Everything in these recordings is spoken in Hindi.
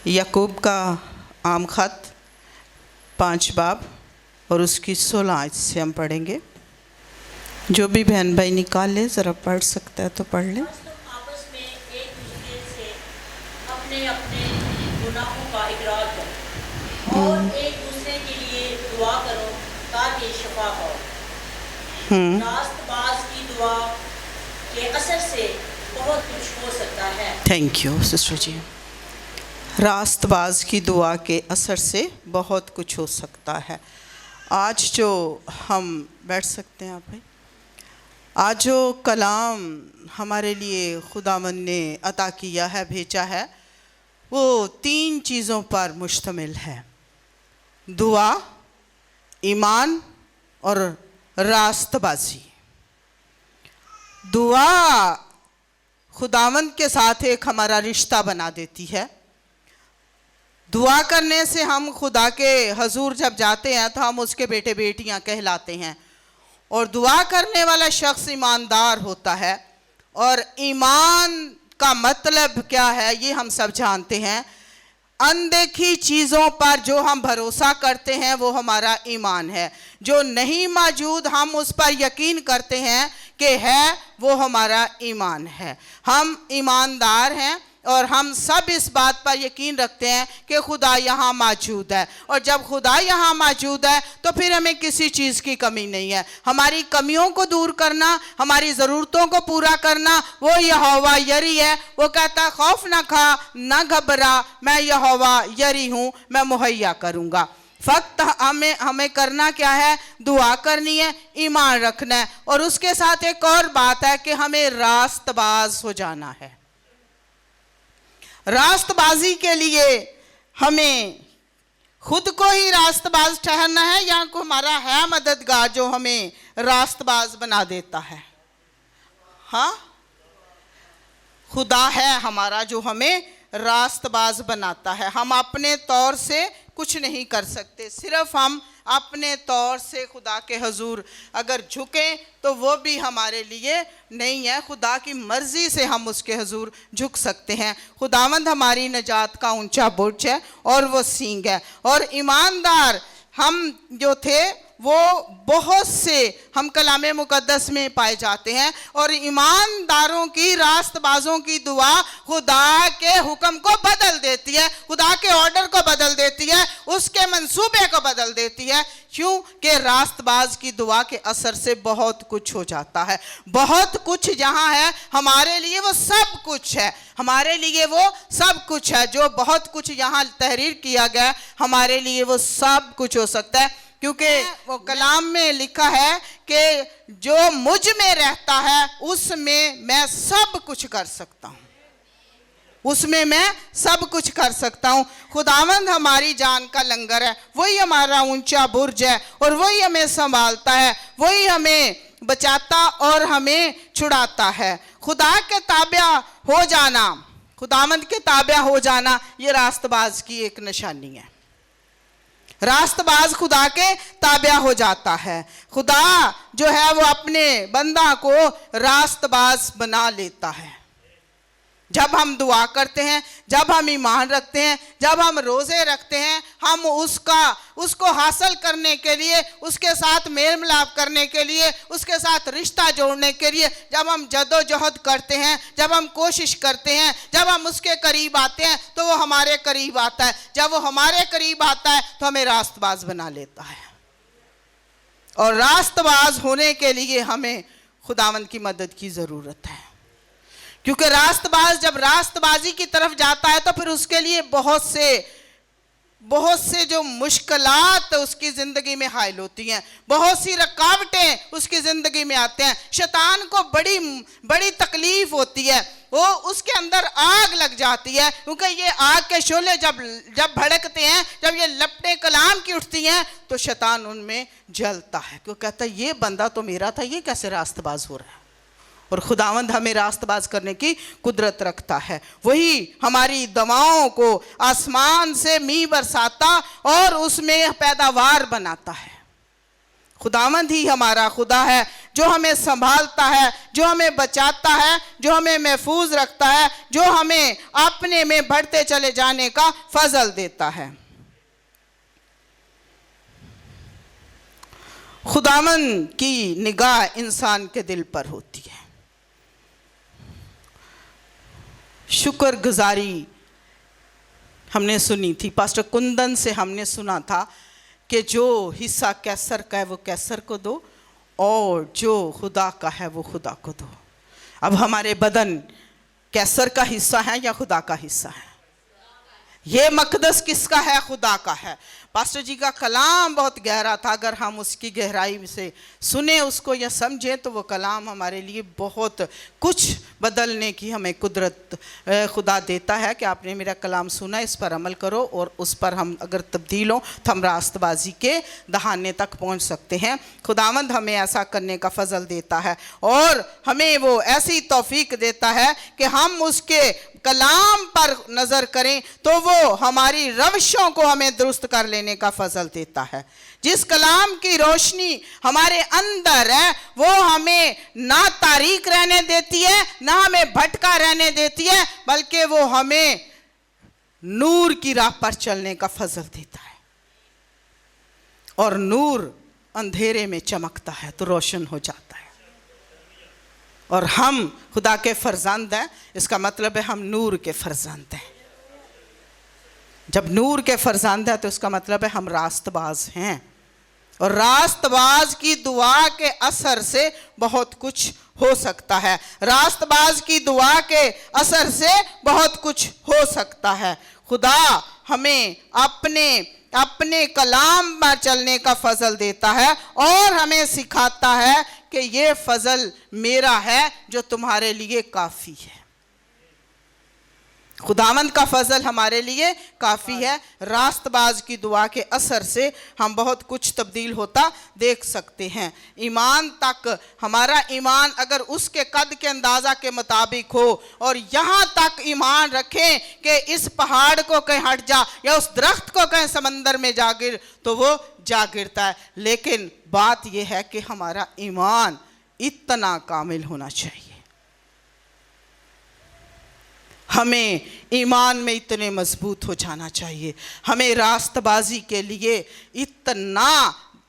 याकूब का आम खत 5 बाब और उसकी 16 आयत से हम पढ़ेंगे। जो भी बहन भाई निकाल ले, ज़रा पढ़ सकता है तो पढ़ ले। आपस में एक दूसरे से अपने अपने गुनाहों का इकरार करो और एक दूसरे के लिए दुआ करो ताकि शफा पाओ। रास्तबाज की दुआ के असर से बहुत कुछ हो सकता है। थैंक यू सिस्टर जी। रास्तबाज की दुआ के असर से बहुत कुछ हो सकता है। आज जो हम बैठ सकते हैं आप भाई, आज जो कलाम हमारे लिए खुदावंद ने अता किया है, भेजा है, वो 3 चीज़ों पर मुश्तमिल है: दुआ, ईमान और रास्तबाजी। दुआ खुदावंद के साथ एक हमारा रिश्ता बना देती है। दुआ करने से हम खुदा के हजूर जब जाते हैं तो हम उसके बेटे बेटियां कहलाते हैं, और दुआ करने वाला शख्स ईमानदार होता है। और ईमान का मतलब क्या है ये हम सब जानते हैं। अनदेखी चीज़ों पर जो हम भरोसा करते हैं वो हमारा ईमान है। जो नहीं मौजूद हम उस पर यकीन करते हैं कि है, वो हमारा ईमान है। हम ईमानदार हैं और हम सब इस बात पर यकीन रखते हैं कि खुदा यहाँ मौजूद है, और जब खुदा यहाँ मौजूद है तो फिर हमें किसी चीज़ की कमी नहीं है। हमारी कमियों को दूर करना, हमारी ज़रूरतों को पूरा करना, वो यहोवा यरी है। वो कहता खौफ ना खा, ना घबरा, मैं यहोवा यरी हूँ, मैं मुहैया करूँगा। फ़क्त हमें करना क्या है? दुआ करनी है, ईमान रखना है, और उसके साथ एक और बात है कि हमें रास्तबाज हो जाना है। रास्तबाजी के लिए हमें खुद को ही रास्तबाज ठहरना है, या को हमारा है मददगार जो हमें रास्तबाज बना देता है? हाँ, खुदा है हमारा जो हमें रास्तबाज बनाता है। हम अपने तौर से कुछ नहीं कर सकते। सिर्फ हम अपने तौर से खुदा के हजूर अगर झुकें तो वो भी हमारे लिए नहीं है। खुदा की मर्ज़ी से हम उसके हजूर झुक सकते हैं। खुदावंद हमारी नजात का ऊंचा बुर्ज है और वो सींग है। और ईमानदार हम जो थे वो बहुत से हम कलामे मुकद्दस में पाए जाते हैं। और ईमानदारों की, रास्तबाजों की दुआ खुदा के हुक्म को बदल देती है, खुदा के ऑर्डर को बदल देती है, उसके मंसूबे को बदल देती है। क्यों? कि रास्तबाज की दुआ के असर से बहुत कुछ हो जाता है। बहुत कुछ जहाँ है हमारे लिए वो सब कुछ है, हमारे लिए वो सब कुछ है। जो बहुत कुछ यहाँ तहरीर किया गया हमारे लिए वो सब कुछ हो सकता है, क्योंकि वो कलाम में लिखा है कि जो मुझ में रहता है उसमें मैं सब कुछ कर सकता हूँ, उसमें मैं सब कुछ कर सकता हूँ। खुदावंद हमारी जान का लंगर है, वही हमारा ऊंचा बुर्ज है, और वही हमें संभालता है, वही हमें बचाता और हमें छुड़ाता है। खुदा के ताबा हो जाना, खुदावंद के ताबा हो जाना, ये रास्तबाज की एक निशानी है। रास्तबाज खुदा के ताबा हो जाता है। खुदा जो है वो अपने बंदा को रास्तबाज बना लेता है। जब हम दुआ करते हैं, जब हम ईमान रखते हैं, जब हम रोज़े रखते हैं, हम उसको हासिल करने के लिए, उसके साथ मेल मिलाप करने के लिए, उसके साथ रिश्ता जोड़ने के लिए जब हम जद्दोजहद करते हैं, जब हम कोशिश करते हैं, जब हम उसके करीब आते हैं तो वो हमारे करीब आता है। जब वो हमारे करीब आता है तो हमें रास्तबाज बना लेता है। और रास्तबाज होने के लिए हमें खुदावंद की मदद की ज़रूरत है, क्योंकि रास्तबाज जब रास्तबाजी की तरफ जाता है तो फिर उसके लिए बहुत से जो मुश्किलात उसकी ज़िंदगी में हायल होती हैं, बहुत सी रुकावटें उसकी ज़िंदगी में आते हैं। शैतान को बड़ी तकलीफ़ होती है, वो उसके अंदर आग लग जाती है, क्योंकि ये आग के शोले जब भड़कते हैं, जब ये लपटें कलाम की उठती हैं तो शैतान उनमें जलता है। क्यों? कहता है ये बंदा तो मेरा था, ये कैसे रास्तबाज हो रहा है। और खुदावंद हमें रास्तबाज करने की कुदरत रखता है। वही हमारी दवाओं को आसमान से मींह बरसाता और उसमें पैदावार बनाता है। खुदावंद ही हमारा खुदा है जो हमें संभालता है, जो हमें बचाता है, जो हमें महफूज रखता है, जो हमें अपने में बढ़ते चले जाने का फजल देता है। खुदावंद की निगाह इंसान के दिल पर होती है। शुक्रगुजारी हमने सुनी थी, पास्टर कुंदन से हमने सुना था कि जो हिस्सा कैसर का है वो कैसर को दो और जो खुदा का है वो खुदा को दो। अब हमारे बदन कैसर का हिस्सा है या खुदा का हिस्सा है? ये मकदस किसका है? खुदा का है। पास्टर जी का कलाम बहुत गहरा था, अगर हम उसकी गहराई से सुने उसको या समझें तो वो कलाम हमारे लिए बहुत कुछ बदलने की हमें कुदरत खुदा देता है कि आपने मेरा कलाम सुना, इस पर अमल करो और उस पर हम अगर तब्दील हो तो हम रास्तबाजी के दहाने तक पहुंच सकते हैं। खुदावंद हमें ऐसा करने का फजल देता है और हमें वो ऐसी तौफीक देता है कि हम उसके कलाम पर नज़र करें तो वो हमारी रविशों को हमें दुरुस्त कर लेने का फजल देता है। जिस कलाम की रोशनी हमारे अंदर है वो हमें ना तारीक रहने देती है, ना हमें भटका रहने देती है, बल्कि वो हमें नूर की राह पर चलने का फजल देता है। और नूर अंधेरे में चमकता है तो रोशन हो जाता है। और हम खुदा के फर्जंद हैं, इसका मतलब है हम नूर के फर्जंद हैं। जब नूर के फर्जंद है तो इसका मतलब है हम रास्तबाज हैं। और रास्तबाज की दुआ के असर से बहुत कुछ हो सकता है। रास्तबाज की दुआ के असर से बहुत कुछ हो सकता है। खुदा हमें अपने कलाम पर चलने का फजल देता है और हमें सिखाता है कि ये फजल मेरा है जो तुम्हारे लिए काफ़ी है। खुदावंद का फजल हमारे लिए काफ़ी है। रास्तबाज की दुआ के असर से हम बहुत कुछ तब्दील होता देख सकते हैं। ईमान तक हमारा ईमान अगर उसके कद के अंदाज़ा के मुताबिक हो और यहाँ तक ईमान रखें कि इस पहाड़ को कहीं हट जा या उस दरख्त को कहीं समंदर में जा गिर तो वो जा गिरता है। लेकिन बात यह है कि हमारा ईमान इतना कामिल होना चाहिए, हमें ईमान में इतने मजबूत हो जाना चाहिए, हमें रास्तबाजी के लिए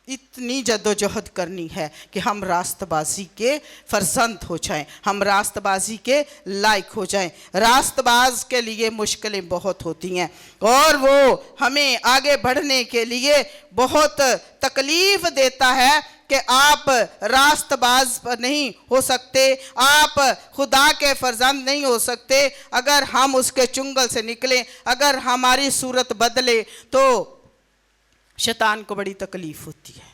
इतनी जद्दोजहद करनी है कि हम रास्तबाजी के फर्जंद हो जाएं, हम रास्तबाजी के लायक हो जाएं। रास्तबाज के लिए मुश्किलें बहुत होती हैं और वो हमें आगे बढ़ने के लिए बहुत तकलीफ देता है कि आप रास्तबाज नहीं हो सकते, आप खुदा के फर्जंद नहीं हो सकते अगर हम उसके चुंगल से निकलें, अगर हमारी सूरत बदले तो शैतान को बड़ी तकलीफ होती है।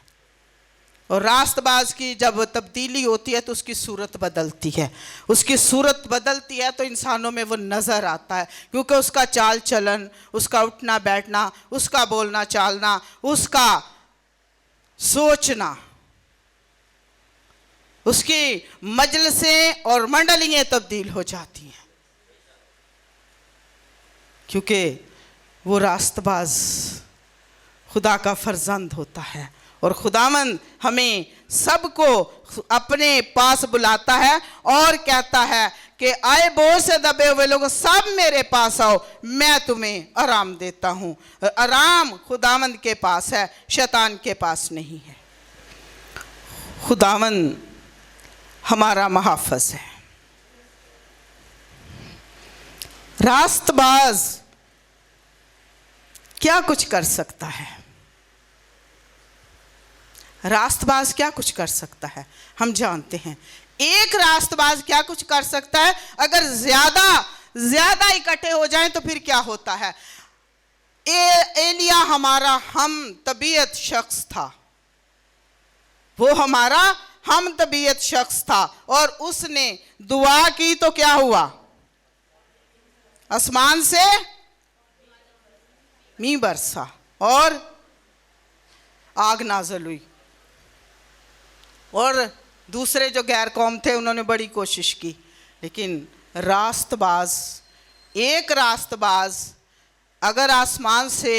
और रास्तबाज की जब तब्दीली होती है तो उसकी सूरत बदलती है, उसकी सूरत बदलती है तो इंसानों में वो नज़र आता है, क्योंकि उसका चाल चलन, उसका उठना बैठना, उसका बोलना चालना, उसका सोचना, उसकी मजलिसें और मंडलियाँ तब्दील हो जाती हैं, क्योंकि वो रास्तबाज खुदा का फर्जंद होता है। और खुदावंद हमें सबको अपने पास बुलाता है और कहता है कि आए बोझ से दबे हुए लोगों सब मेरे पास आओ, मैं तुम्हें आराम देता हूँ। आराम खुदावंद के पास है, शैतान के पास नहीं है। खुदावंद हमारा मुहाफ़िज़ है। रास्तबाज क्या कुछ कर सकता है? रास्तबाज क्या कुछ कर सकता है हम जानते हैं। एक रास्तबाज क्या कुछ कर सकता है, अगर ज्यादा इकट्ठे हो जाएं तो फिर क्या होता है। एलिया हमारा हम तबीयत शख्स था, वो हमारा हम तबीयत शख्स था और उसने दुआ की तो क्या हुआ, आसमान से मींह बरसा और आग नाज़िल हुई। और दूसरे जो गैर कौम थे उन्होंने बड़ी कोशिश की, लेकिन एक रास्तबाज अगर आसमान से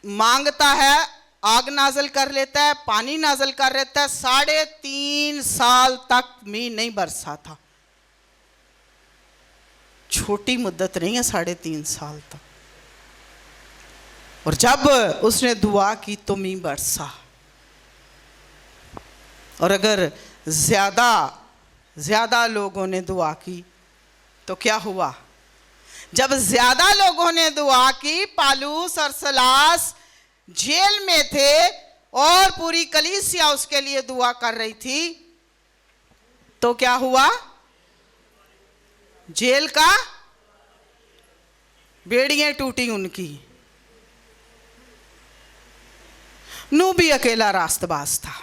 मांगता है आग नाजल कर लेता है, पानी नाजल कर लेता है। 3.5 साल तक मींह नहीं बरसा था। छोटी मुद्दत नहीं है 3.5 साल तक। और जब उसने दुआ की तो मींह बरसा। और अगर ज्यादा लोगों ने दुआ की तो क्या हुआ? जब ज्यादा लोगों ने दुआ की, पालूस और सलास जेल में थे और पूरी कलीसिया उसके लिए दुआ कर रही थी, तो क्या हुआ? जेल का बेड़ियां टूटी उनकी। नूह भी अकेला रास्तबाज था।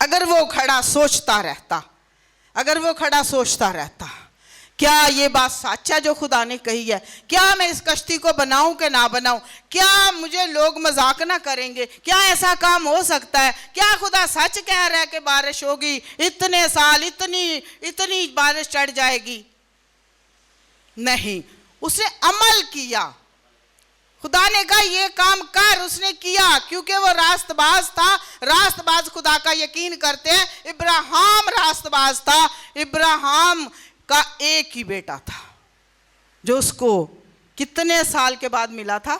अगर वो खड़ा सोचता रहता, क्या ये बात सच है जो खुदा ने कही है? क्या मैं इस कश्ती को बनाऊं कि ना बनाऊं? क्या मुझे लोग मजाक ना करेंगे? क्या ऐसा काम हो सकता है? क्या खुदा सच कह रहा है कि बारिश होगी, इतने साल इतनी बारिश चढ़ जाएगी? नहीं, उसने अमल किया। खुदा ने कहा ये काम कर, उसने किया, क्योंकि वो रास्तबाज था। रास्तबाज खुदा का यकीन करते हैं। इब्राहिम रास्तबाज था। इब्राहिम का एक ही बेटा था जो उसको कितने साल के बाद मिला था?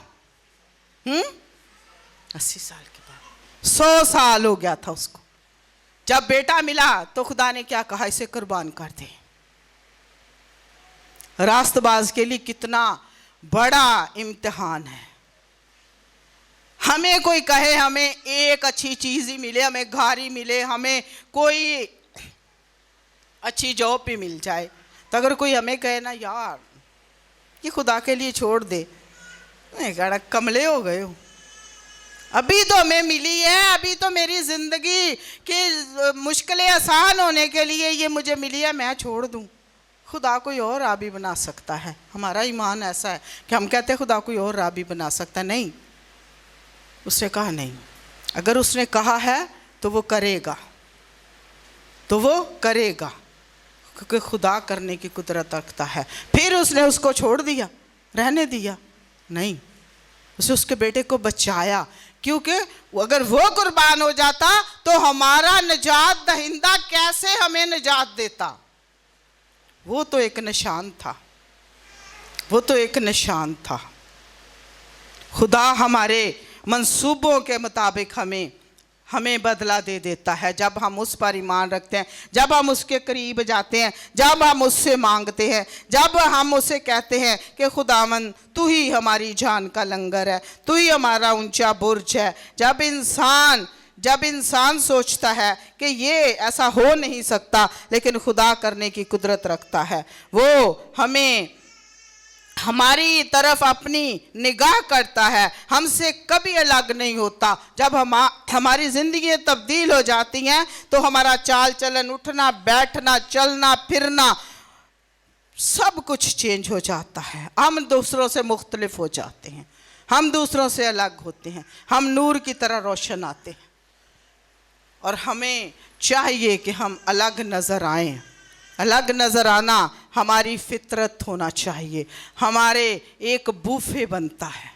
80 साल के बाद। 100 साल हो गया था उसको। जब बेटा मिला तो खुदा ने क्या कहा? इसे कुर्बान कर दे। रास्तबाज के लिए कितना बड़ा इम्तिहान है। हमें कोई कहे हमें एक अच्छी चीज ही मिले, हमें गाड़ी मिले, हमें कोई अच्छी जॉब भी मिल जाए, तो अगर कोई हमें कहे ना यार ये खुदा के लिए छोड़ दे, मैं कहना कमले हो गए हो। अभी तो हमें मिली है, अभी तो मेरी जिंदगी की मुश्किलें आसान होने के लिए ये मुझे मिली है, मैं छोड़ दूं। खुदा कोई और राबी बना सकता है। हमारा ईमान ऐसा है कि हम कहते हैं खुदा कोई और राबी बना सकता है। नहीं, उसने कहा नहीं। अगर उसने कहा है तो वो करेगा, क्योंकि खुदा करने की कुदरत रखता है। फिर उसने उसको छोड़ दिया, रहने दिया? नहीं, उसने उसके बेटे को बचाया, क्योंकि अगर वो कुर्बान हो जाता तो हमारा निजात दहिंदा कैसे हमें निजात देता? वो तो एक निशान था। खुदा हमारे मंसूबों के मुताबिक हमें बदला दे देता है जब हम उस पर ईमान रखते हैं, जब हम उसके करीब जाते हैं, जब हम उससे मांगते हैं, जब हम उसे कहते हैं कि खुदावन तू ही हमारी जान का लंगर है, तू ही हमारा ऊंचा बुर्ज है। जब इंसान सोचता है कि ये ऐसा हो नहीं सकता, लेकिन खुदा करने की कुदरत रखता है, वो हमें हमारी तरफ अपनी निगाह करता है, हमसे कभी अलग नहीं होता। जब हमारी ज़िंदगी तब्दील हो जाती हैं तो हमारा चाल चलन, उठना बैठना, चलना फिरना, सब कुछ चेंज हो जाता है। हम दूसरों से मुख्तलिफ हो जाते हैं, हम दूसरों से अलग होते हैं, हम नूर की तरह रोशन आते हैं। और हमें चाहिए कि हम अलग नज़र आएं। अलग नज़र आना हमारी फितरत होना चाहिए। हमारे एक बूफे बनता है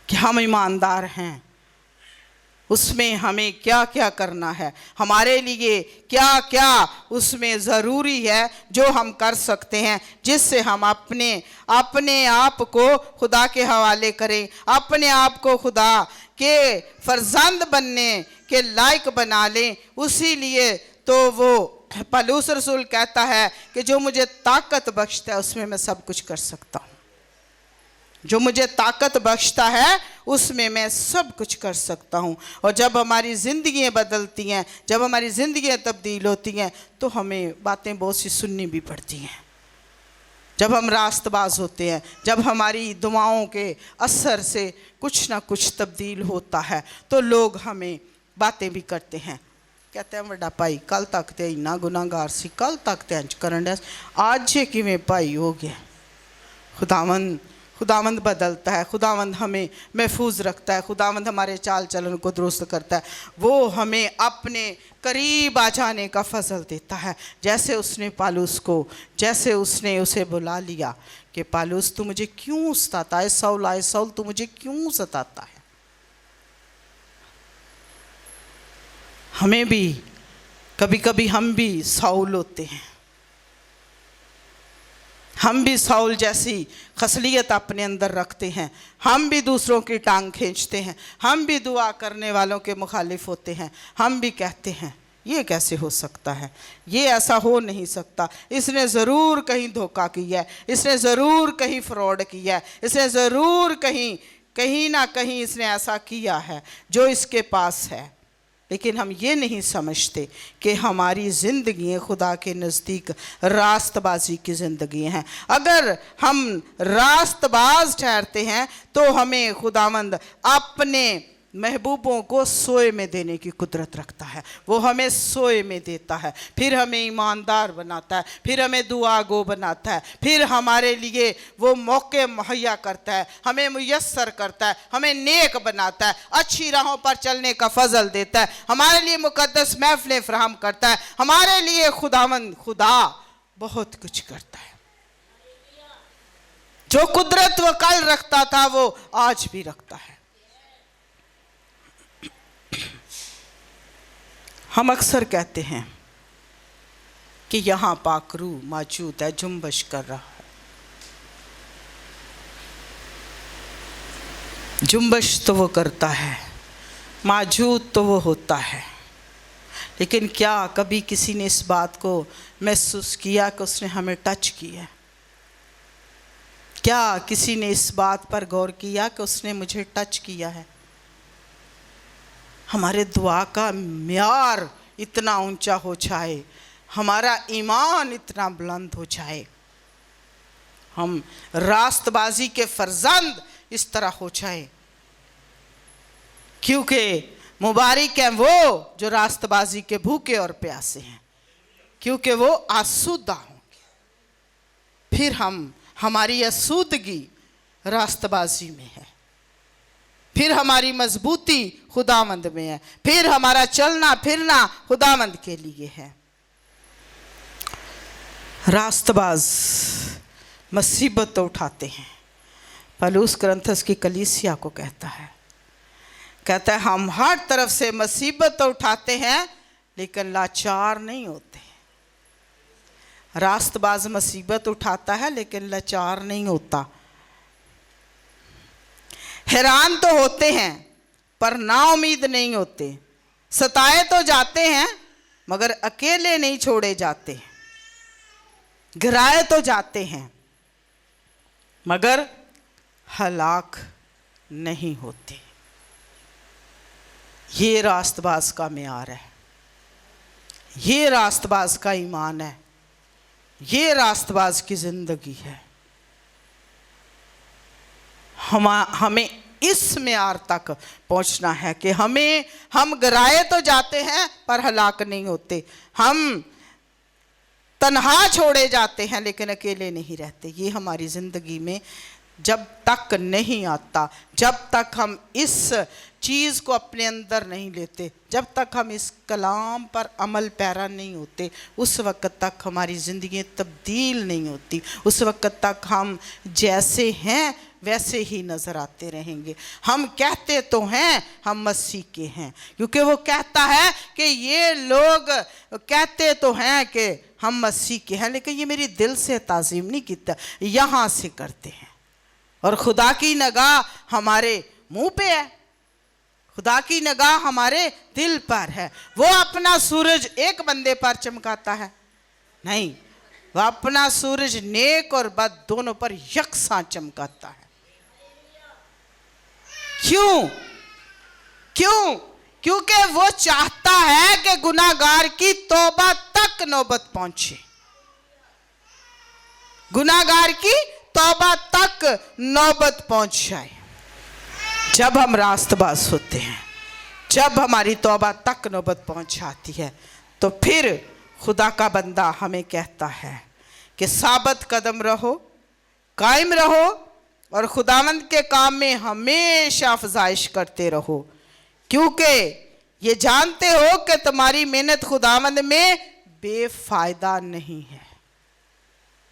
कि हम ईमानदार हैं, उसमें हमें क्या क्या करना है, हमारे लिए क्या क्या उसमें ज़रूरी है जो हम कर सकते हैं, जिससे हम अपने आप को खुदा के हवाले करें, अपने आप को खुदा के फर्जंद बनने के लायक बना लें। उसी लिए तो वो पौलुस रसूल कहता है कि जो मुझे ताकत बख्शता है उसमें मैं सब कुछ कर सकता हूँ। जो मुझे ताकत बख्शता है उसमें मैं सब कुछ कर सकता हूँ। और जब हमारी ज़िंदगियाँ बदलती हैं, जब हमारी ज़िंदगियाँ तब्दील होती हैं, तो हमें बातें बहुत सी सुननी भी पड़ती हैं। जब हम रास्तबाज होते हैं, जब हमारी दुआओं के असर से कुछ ना कुछ तब्दील होता है, तो लोग हमें बातें भी करते हैं। कहते हैं वड्डा भाई कल तक तो इन्ना गुनाहगार सी, कल तक तो इंज करन डया, आज जे किवें भाई हो गया। खुदावन खुदावंद बदलता है, खुदावंद हमें महफूज रखता है, खुदावंद हमारे चाल चलन को दुरुस्त करता है। वो हमें अपने करीब आ जाने का फजल देता है, जैसे उसने पालूस को, जैसे उसने उसे बुला लिया कि पालूस तू मुझे क्यों सताता है, आए सौल तू मुझे क्यों सताता है। हमें भी कभी कभी हम भी साउल होते हैं, हम भी साउल जैसी खसलियत अपने अंदर रखते हैं, हम भी दूसरों की टांग खींचते हैं, हम भी दुआ करने वालों के मुखालिफ होते हैं, हम भी कहते हैं ये कैसे हो सकता है, ये ऐसा हो नहीं सकता, इसने ज़रूर कहीं धोखा किया है, इसने ज़रूर कहीं फ्रॉड किया है, इसने ज़रूर कहीं ना कहीं इसने ऐसा किया है जो इसके पास है। लेकिन हम ये नहीं समझते कि हमारी ज़िंदगी खुदा के नज़दीक रास्तबाजी की ज़िंदगी हैं। अगर हम रास्तबाज ठहरते हैं तो हमें खुदावंद अपने महबूबों को सोए में देने की कुदरत रखता है। वो हमें सोए में देता है, फिर हमें ईमानदार बनाता है, फिर हमें दुआ गो बनाता है, फिर हमारे लिए वो मौके मुहैया करता है, हमें मुयस्सर करता है, हमें नेक बनाता है, अच्छी राहों पर चलने का फजल देता है, हमारे लिए मुकद्दस महफिलें फराहम करता है, हमारे लिए खुदावंद खुदा बहुत कुछ करता है। जो कुदरत वो कल रखता था वो आज भी रखता है। हम अक्सर कहते हैं कि यहाँ पाकरू मौजूद है, जुम्बश कर रहा है। जुम्बश तो वो करता है, मौजूद तो वो होता है, लेकिन क्या कभी किसी ने इस बात को महसूस किया कि उसने हमें टच किया? क्या किसी ने इस बात पर गौर किया कि उसने मुझे टच किया है? हमारे दुआ का म्यार इतना ऊंचा हो जाए, हमारा ईमान इतना बुलंद हो जाए, हम रास्तबाजी के फर्जंद इस तरह हो जाए, क्योंकि मुबारक हैं वो जो रास्तबाजी के भूखे और प्यासे हैं, क्योंकि वो आसूदा होंगे। फिर हमारी आसूदगी रास्तबाजी में है, फिर हमारी मजबूती खुदावंद में है, फिर हमारा चलना फिरना खुदावंद के लिए है। रास्तबाज मुसीबत तो उठाते हैं। पौलुस कुरिन्थस की कलीसिया को कहता है हम हर तरफ से मुसीबत तो उठाते हैं लेकिन लाचार नहीं होते। रास्तबाज मुसीबत उठाता है लेकिन लाचार नहीं होता। हैरान तो होते हैं पर नाउमीद नहीं होते, सताए तो जाते हैं मगर अकेले नहीं छोड़े जाते, गिराए तो जाते हैं मगर हलाक नहीं होते। ये रास्तबाज का म्यार है, ये रास्तबाज का ईमान है, ये रास्तबाज की जिंदगी है। हमें इस म्यार तक पहुंचना है कि हम गिराए तो जाते हैं पर हलाक नहीं होते, हम तन्हा छोड़े जाते हैं लेकिन अकेले नहीं रहते। ये हमारी ज़िंदगी में जब तक नहीं आता, जब तक हम इस चीज़ को अपने अंदर नहीं लेते, जब तक हम इस कलाम पर अमल पैरा नहीं होते, उस वक्त तक हमारी ज़िंदगी तब्दील नहीं होती। उस वक्त तक हम जैसे हैं वैसे ही नज़र आते रहेंगे। हम कहते तो हैं हम मसीह के हैं, क्योंकि वो कहता है कि ये लोग कहते तो हैं कि हम मसीह के हैं लेकिन ये मेरी दिल से ताज़ीम नहीं करता, यहाँ से करते हैं। और खुदा की निगाह हमारे मुंह पे है, खुदा की निगाह हमारे दिल पर है। वो अपना सूरज एक बंदे पर चमकाता है नहीं, वो अपना सूरज नेक और बद दोनों पर यकसा चमकाता है। क्यों? क्योंकि वो चाहता है कि गुनाहगार की तौबा तक नौबत पहुंचे, गुनाहगार की तौबा तक नौबत पहुंच जाए। जब हम रास्तबाज होते हैं, जब हमारी तौबा तक नौबत पहुंच जाती है, तो फिर खुदा का बंदा हमें कहता है कि साबित कदम रहो, कायम रहो, और खुदावंद के काम में हमेशा अफजाइश करते रहो, क्योंकि ये जानते हो कि तुम्हारी मेहनत खुदावंद में बेफायदा नहीं है।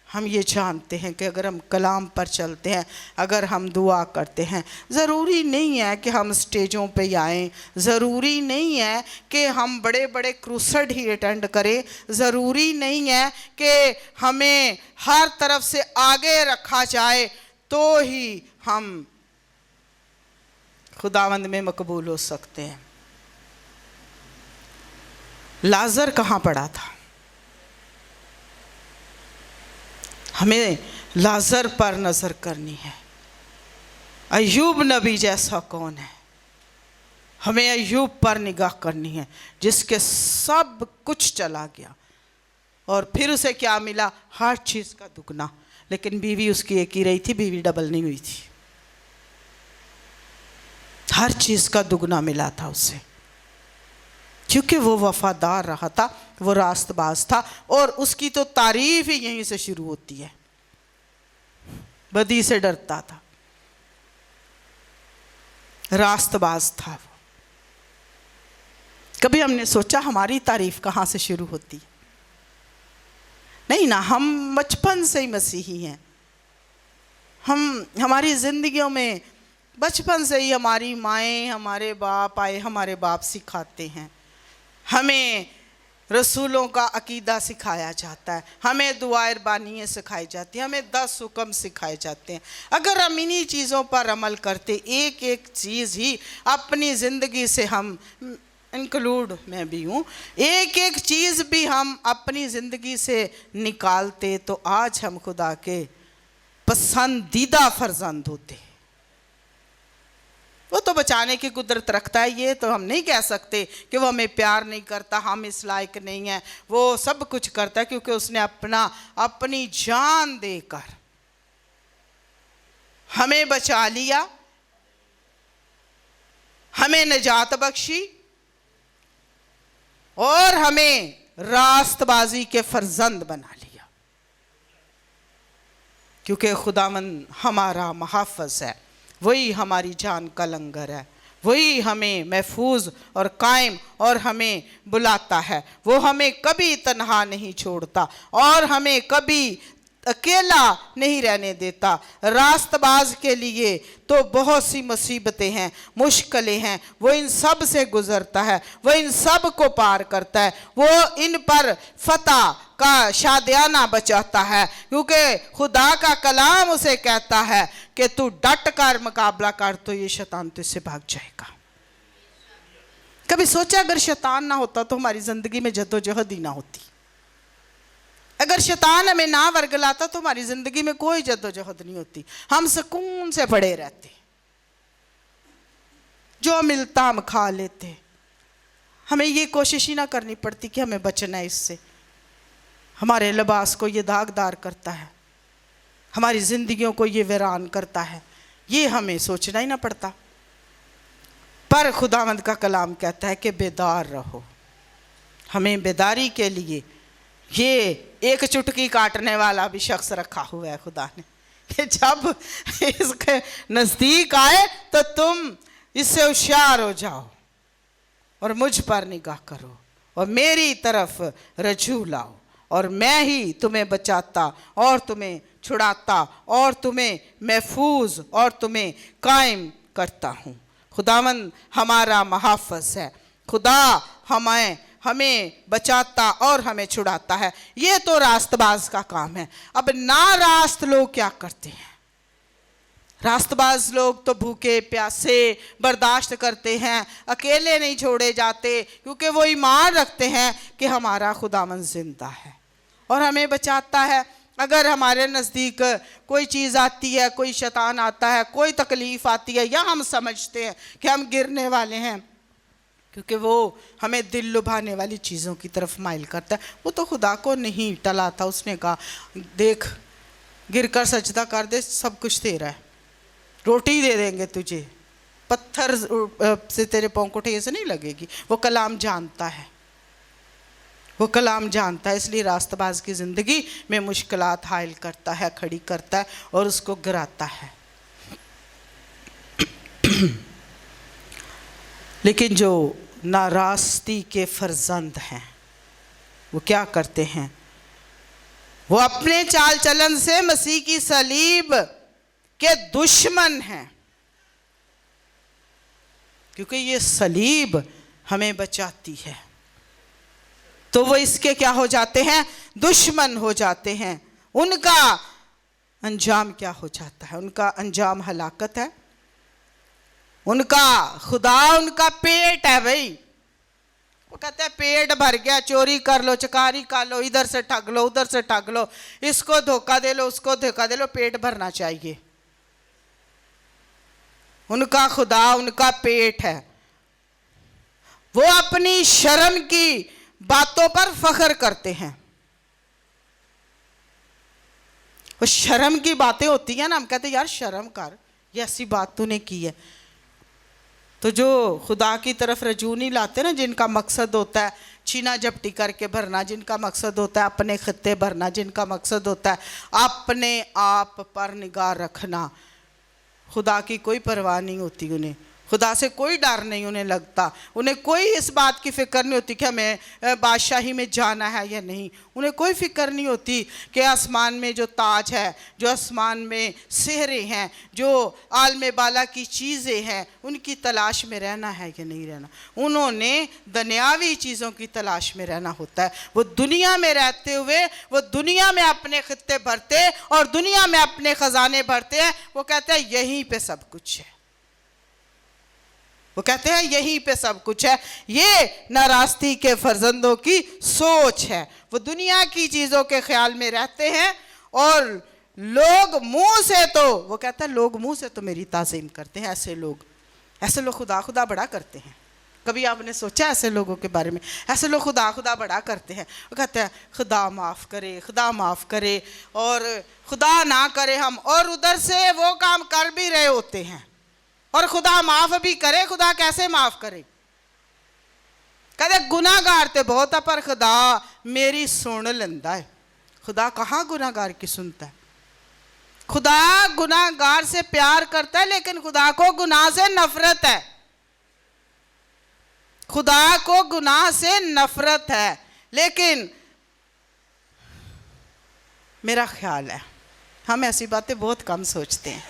हम ये जानते हैं कि अगर हम कलाम पर चलते हैं, अगर हम दुआ करते हैं, ज़रूरी नहीं है कि हम स्टेजों पे आएँ, ज़रूरी नहीं है कि हम बड़े बड़े क्रूसेड ही अटेंड करें, ज़रूरी नहीं है कि हमें हर तरफ से आगे रखा जाए तो ही हम खुदावंद में मकबूल हो सकते हैं। लाजर कहाँ पड़ा था? हमें लाजर पर नजर करनी है। अय्यूब नबी जैसा कौन है? हमें अय्यूब पर निगाह करनी है, जिसके सब कुछ चला गया और फिर उसे क्या मिला? हर चीज का दुगना। लेकिन बीवी उसकी एक ही रही थी, बीवी डबल नहीं हुई थी। हर चीज का दुगना मिला था उसे, क्योंकि वो वफादार रहा था, वो रास्तबाज था। और उसकी तो तारीफ ही यहीं से शुरू होती है। बदी से डरता था, रास्तबाज था वो। कभी हमने सोचा हमारी तारीफ कहाँ से शुरू होती है? नहीं ना, हम बचपन से ही मसीही हैं। हमारी जिंदगियों में बचपन से ही हमारी माएँ, हमारे बाप आए, हमारे बाप सिखाते हैं। हमें रसूलों का अकीदा सिखाया जाता है, हमें दुआएं बानियाँ सिखाई जाती हैं, हमें 10 हुक्म सिखाए जाते हैं। अगर हम इन्हीं चीज़ों पर अमल करते, एक एक चीज़ ही अपनी ज़िंदगी से हम इंक्लूड मैं भी हूँ, एक एक चीज़ भी हम अपनी ज़िंदगी से निकालते, तो आज हम खुदा के पसंदीदा फर्जंद होते। वो तो बचाने की कुदरत रखता है, ये तो हम नहीं कह सकते कि वो हमें प्यार नहीं करता, हम इस लायक नहीं हैं। वो सब कुछ करता है, क्योंकि उसने अपनी जान देकर हमें बचा लिया, हमें निजात बख्शी और हमें रास्तबाजी के फर्जंद बना लिया। क्योंकि खुदावंद हमारा मुहाफ़िज़ है, वही हमारी जान का लंगर है, वही हमें महफूज और कायम और हमें बुलाता है। वो हमें कभी तन्हा नहीं छोड़ता और हमें कभी अकेला नहीं रहने देता। रास्तबाज के लिए तो बहुत सी मुसीबतें हैं, मुश्किलें हैं, वो इन सब से गुजरता है, वो इन सब को पार करता है, वो इन पर फतह का शादियाना बचाता है। क्योंकि खुदा का कलाम उसे कहता है कि तू डट कर मुकाबला कर, तो ये शैतान तुझसे भाग जाएगा। कभी सोचा अगर शैतान ना होता तो हमारी जिंदगी में जद्दोजहद ही ना होती। अगर शैतान हमें ना वर्गलाता तो हमारी जिंदगी में कोई जद्दोजहद नहीं होती, हम सुकून से पड़े रहते, जो मिलता हम खा लेते। हमें ये कोशिश ही ना करनी पड़ती कि हमें बचना है इससे। हमारे लिबास को ये दागदार करता है, हमारी जिंदगियों को ये वीरान करता है, ये हमें सोचना ही ना पड़ता। पर खुदावंद का कलाम कहता है कि बेदार रहो। हमें बेदारी के लिए ये एक चुटकी काटने वाला भी शख्स रखा हुआ है खुदा ने, कि जब इसके नज़दीक आए तो तुम इससे होशियार हो जाओ और मुझ पर निगाह करो और मेरी तरफ रजू लाओ, और मैं ही तुम्हें बचाता और तुम्हें छुड़ाता और तुम्हें महफूज और तुम्हें कायम करता हूँ। खुदावंद हमारा मुहाफ़िज़ है, खुदा हमें बचाता और हमें छुड़ाता है। ये तो रास्तबाज का काम है। अब ना रास्त लोग क्या करते हैं? रास्तबाज लोग तो भूखे प्यासे बर्दाश्त करते हैं, अकेले नहीं छोड़े जाते, क्योंकि वो ईमान रखते हैं कि हमारा खुदावंद जिंदा है और हमें बचाता है। अगर हमारे नज़दीक कोई चीज़ आती है, कोई शैतान आता है, कोई तकलीफ़ आती है, या हम समझते हैं कि हम गिरने वाले हैं, क्योंकि वो हमें दिल लुभाने वाली चीज़ों की तरफ माइल करता है। वो तो खुदा को नहीं टला था, उसने कहा देख गिर कर सजदा कर दे, सब कुछ तेरा है, रोटी दे देंगे तुझे, पत्थर से तेरे पाँव को ठेस नहीं लगेगी। वो कलाम जानता है, वो कलाम जानता है, इसलिए रास्तबाज की ज़िंदगी में मुश्किलात हायल करता है, खड़ी करता है और उसको गिराता है। लेकिन जो नाराज़गी के फर्जंद हैं वो क्या करते हैं? वो अपने चाल चलन से मसीह की सलीब के दुश्मन हैं, क्योंकि ये सलीब हमें बचाती है। तो वो इसके क्या हो जाते हैं? दुश्मन हो जाते हैं। उनका अंजाम क्या हो जाता है? उनका अंजाम हलाकत है। उनका खुदा उनका पेट है भाई। वो कहते हैं पेट भर गया, चोरी कर लो, चकारी कर लो, इधर से ठग लो, उधर से ठग लो, इसको धोखा दे लो, उसको धोखा दे लो, पेट भरना चाहिए। उनका खुदा उनका पेट है। वो अपनी शर्म की बातों पर फख्र करते हैं। वो शर्म की बातें होती हैं ना, हम कहते हैं यार शर्म कर, ये ऐसी बात तूने की है। तो जो खुदा की तरफ रजू नहीं लाते ना, जिनका मकसद होता है छीना झपटी करके भरना, जिनका मकसद होता है अपने खत्ते भरना, जिनका मकसद होता है अपने आप पर निगाह रखना, खुदा की कोई परवाह नहीं होती उन्हें। खुदा से कोई डर नहीं उन्हें लगता। उन्हें कोई इस बात की फ़िक्र नहीं होती कि हमें बादशाही में जाना है या नहीं। उन्हें कोई फ़िक्र नहीं होती कि आसमान में जो ताज है, जो आसमान में सेहरे हैं, जो आलम बाला की चीज़ें हैं, उनकी तलाश में रहना है या नहीं रहना। उन्होंने दुनियावी चीज़ों की तलाश में रहना होता है। वो दुनिया में रहते हुए वो दुनिया में अपने खत्ते भरते और दुनिया में अपने ख़जाने भरते हैं। वो कहते हैं यहीं पे सब कुछ है। वो कहते हैं यहीं पे सब कुछ है। ये नाराज़गी के फर्जंदों की सोच है। वो दुनिया की चीज़ों के ख्याल में रहते हैं और लोग मुंह से तो, वो कहता है लोग मुंह से तो मेरी ताज़ीम करते हैं। ऐसे लोग खुदा खुदा बड़ा करते हैं। कभी आपने सोचा ऐसे लोगों के बारे में? ऐसे लोग खुदा खुदा बड़ा करते हैं। वो कहते हैं खुदा माफ़ करे, खुदा माफ़ करे, और खुदा ना करे हम, और उधर से वो काम कर भी रहे होते हैं और खुदा माफ़ भी करे। खुदा कैसे माफ़ करे? कहते गुनाहगार तो बहुत है पर खुदा मेरी सुन लेंदा है। खुदा कहाँ गुनाहगार की सुनता है? खुदा गुनाहगार से प्यार करता है, लेकिन खुदा को गुनाह से नफरत है। खुदा को गुनाह से नफरत है। लेकिन मेरा ख्याल है हम ऐसी बातें बहुत कम सोचते हैं,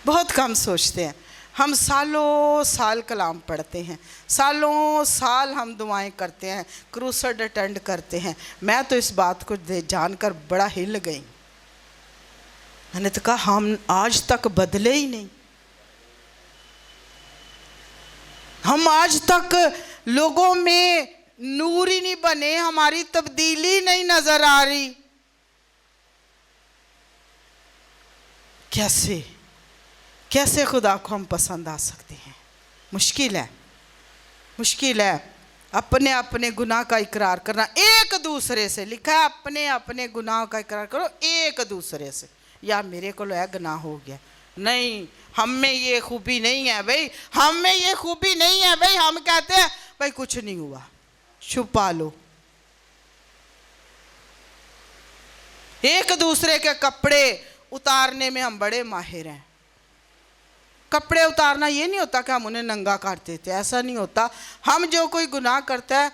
बहुत कम सोचते हैं। हम सालों साल कलाम पढ़ते हैं, सालों साल हम दुआएं करते हैं, क्रूसेड अटेंड करते हैं। मैं तो इस बात को जानकर बड़ा हिल गई। मैंने तो कहा हम आज तक बदले ही नहीं। हम आज तक लोगों में नूर ही नहीं बने, हमारी तब्दीली नहीं नजर आ रही। कैसे खुदा को हम पसंद आ सकते हैं? मुश्किल है, मुश्किल है। अपने अपने गुनाह का इकरार करना एक दूसरे से, लिखा है अपने अपने गुनाह का इकरार करो एक दूसरे से। यार मेरे को है गुनाह हो गया, नहीं हम में ये खूबी नहीं है भाई, हम में ये खूबी नहीं है भाई। हम कहते हैं भाई कुछ नहीं हुआ, छुपा लो। एक दूसरे के कपड़े उतारने में हम बड़े माहिर हैं। कपड़े उतारना ये नहीं होता कि हम उन्हें नंगा कर देते, ऐसा नहीं होता। हम जो कोई गुनाह करता है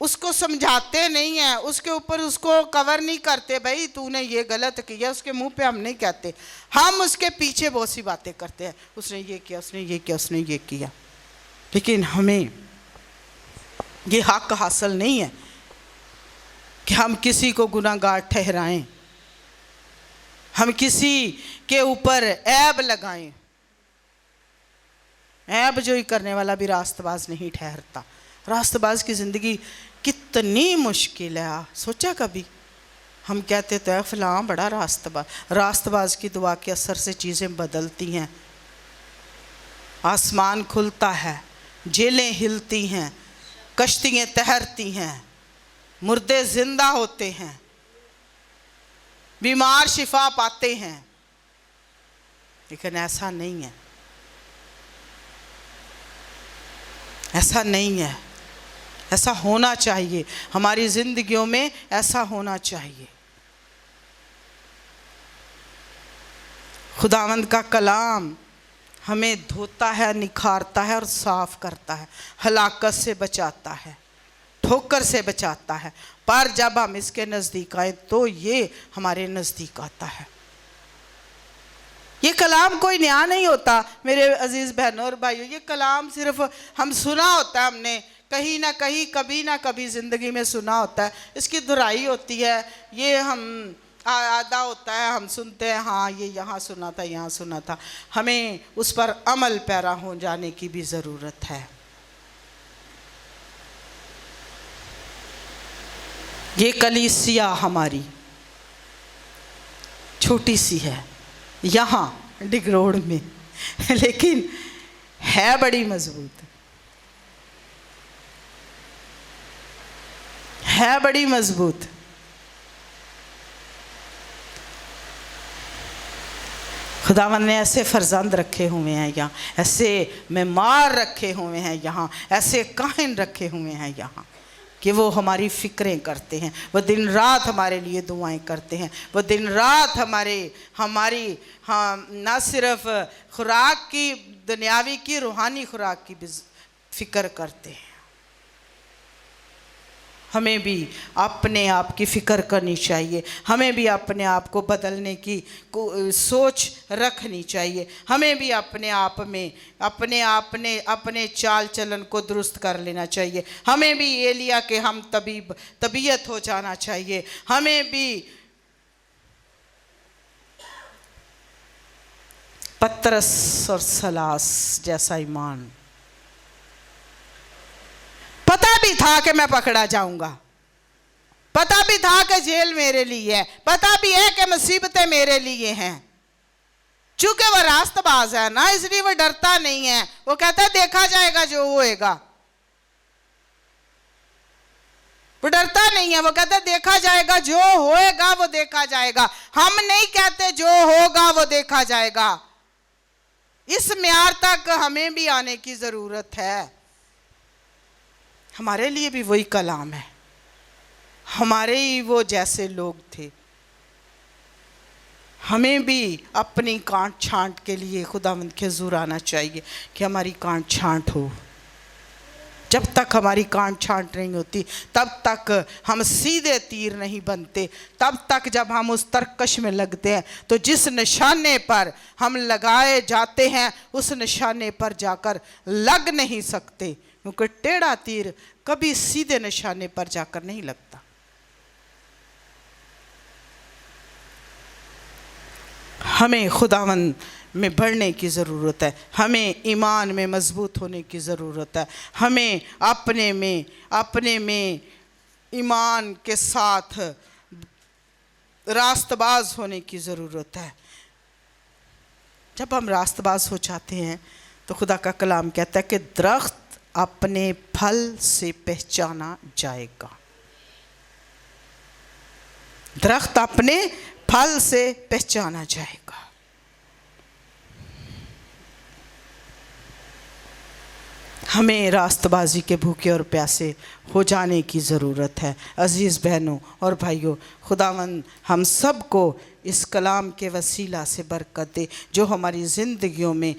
उसको समझाते नहीं हैं, उसके ऊपर उसको कवर नहीं करते, भाई तूने ये गलत किया, उसके मुंह पे हम नहीं कहते। हम उसके पीछे बहुत सी बातें करते हैं, उसने ये किया, उसने ये किया, उसने ये किया। लेकिन हमें ये हक हासिल नहीं है कि हम किसी को गुनाहगार ठहराएं, हम किसी के ऊपर ऐब लगाएं। ऐब जो ही करने वाला भी रास्तबाज नहीं ठहरता। रास्तबाज की ज़िंदगी कितनी मुश्किल है। सोचा कभी? हम कहते तो है फलां बड़ा रास्तबाज की दुआ के असर से चीज़ें बदलती हैं। आसमान खुलता है, जेलें हिलती हैं, कश्तियाँ तैरती हैं, मुर्दे ज़िंदा होते हैं, बीमार शिफा पाते हैं। लेकिन ऐसा नहीं है, ऐसा नहीं है। ऐसा होना चाहिए, हमारी ज़िंदगियों में ऐसा होना चाहिए। खुदावंद का कलाम हमें धोता है, निखारता है और साफ करता है, हलाकत से बचाता है, ठोकर से बचाता है। पर जब हम इसके नज़दीक आए तो ये हमारे नज़दीक आता है। ये कलाम कोई नया नहीं होता मेरे अजीज़ बहनों और भाइयों। ये कलाम सिर्फ हम सुना होता है, हमने कहीं ना कहीं कभी ना कभी ज़िंदगी में सुना होता है। इसकी दुहराई होती है, ये हम आदा होता है, हम सुनते हैं, हाँ ये यहाँ सुना था, यहाँ सुना था। हमें उस पर अमल पैरा हो जाने की भी ज़रूरत है। ये कलीसिया हमारी छोटी सी है यहाँ डिगरोड में, लेकिन है बड़ी मजबूत, है बड़ी मजबूत। खुदावन ने ऐसे फर्जंद रखे हुए हैं यहाँ, ऐसे मेमार रखे हुए हैं यहाँ, ऐसे काहिन रखे हुए हैं यहाँ कि वो हमारी फ़िक्रें करते हैं, वो दिन रात हमारे लिए दुआएं करते हैं, वो दिन रात हमारी हाँ ना सिर्फ खुराक की, दुनियावी की, रूहानी खुराक की भी फ़िक्र करते हैं। हमें भी अपने आप की फ़िक्र करनी चाहिए, हमें भी अपने आप को बदलने की सोच रखनी चाहिए, हमें भी अपने आप में अपने चाल चलन को दुरुस्त कर लेना चाहिए। हमें भी एलिया के हम तबीयत हो जाना चाहिए। हमें भी पतरस और सलास जैसा ईमान, पता भी था कि मैं पकड़ा जाऊंगा, पता भी था कि जेल मेरे लिए है, पता भी है कि मुसीबतें मेरे लिए हैं। चूंकि वह रास्तबाज है ना, इसलिए वह डरता नहीं है। वो कहता है देखा जाएगा जो होएगा। वो डरता नहीं है, वो कहता है देखा जाएगा जो होएगा, वो देखा जाएगा। हम नहीं कहते जो होगा वो देखा जाएगा। इस म्यार तक हमें भी आने की जरूरत है। हमारे लिए भी वही कलाम है, हमारे ही वो जैसे लोग थे। हमें भी अपनी कांट छांट के लिए खुदावंद के हुज़ूर आना चाहिए कि हमारी कांट छांट हो। जब तक हमारी कांट छांट नहीं होती तब तक हम सीधे तीर नहीं बनते। तब तक जब हम उस तरकश में लगते हैं तो जिस निशाने पर हम लगाए जाते हैं उस निशाने पर जाकर लग नहीं सकते, क्योंकि टेढ़ा तीर कभी सीधे निशाने पर जाकर नहीं लगता। हमें खुदावंद में बढ़ने की ज़रूरत है, हमें ईमान में मजबूत होने की ज़रूरत है, हमें अपने में ईमान के साथ रास्तबाज होने की ज़रूरत है। जब हम रास्तबाज हो जाते हैं तो खुदा का कलाम कहता है कि दरख्त अपने फल से पहचाना जाएगा। दरख्त अपने फल से पहचाना जाएगा। हमें रास्तबाजी के भूखे और प्यासे हो जाने की ज़रूरत है। अज़ीज़ बहनों और भाइयों, खुदावंद हम सब को इस कलाम के वसीला से बरकत दे जो हमारी ज़िंदगियों में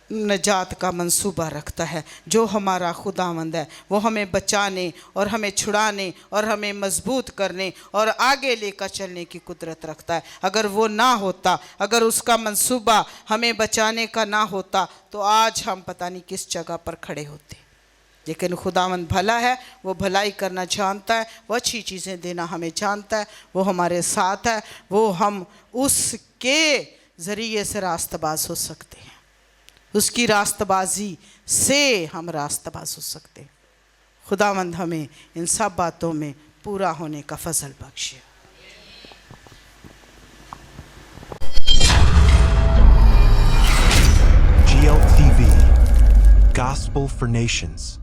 नजात का मंसूबा रखता है। जो हमारा खुदावंद है वो हमें बचाने और हमें छुड़ाने और हमें मजबूत करने और आगे लेकर चलने की कुदरत रखता है। अगर वो ना होता, अगर उसका मंसूबा हमें बचाने का ना होता तो आज हम पता नहीं किस जगह पर खड़े होते। लेकिन खुदावंद भला है, वो भलाई करना जानता है, वो अच्छी चीज़ें देना हमें जानता है, वो हमारे साथ है, वो हम उसके ज़रिए से रास्तबाज हो सकते हैं। उसकी रास्तबाजी से हम रास्तबाज हो सकते हैं। खुदावंद हमें इन सब बातों में पूरा होने का फजल बख्शे। GLTV, Gospel for Nations.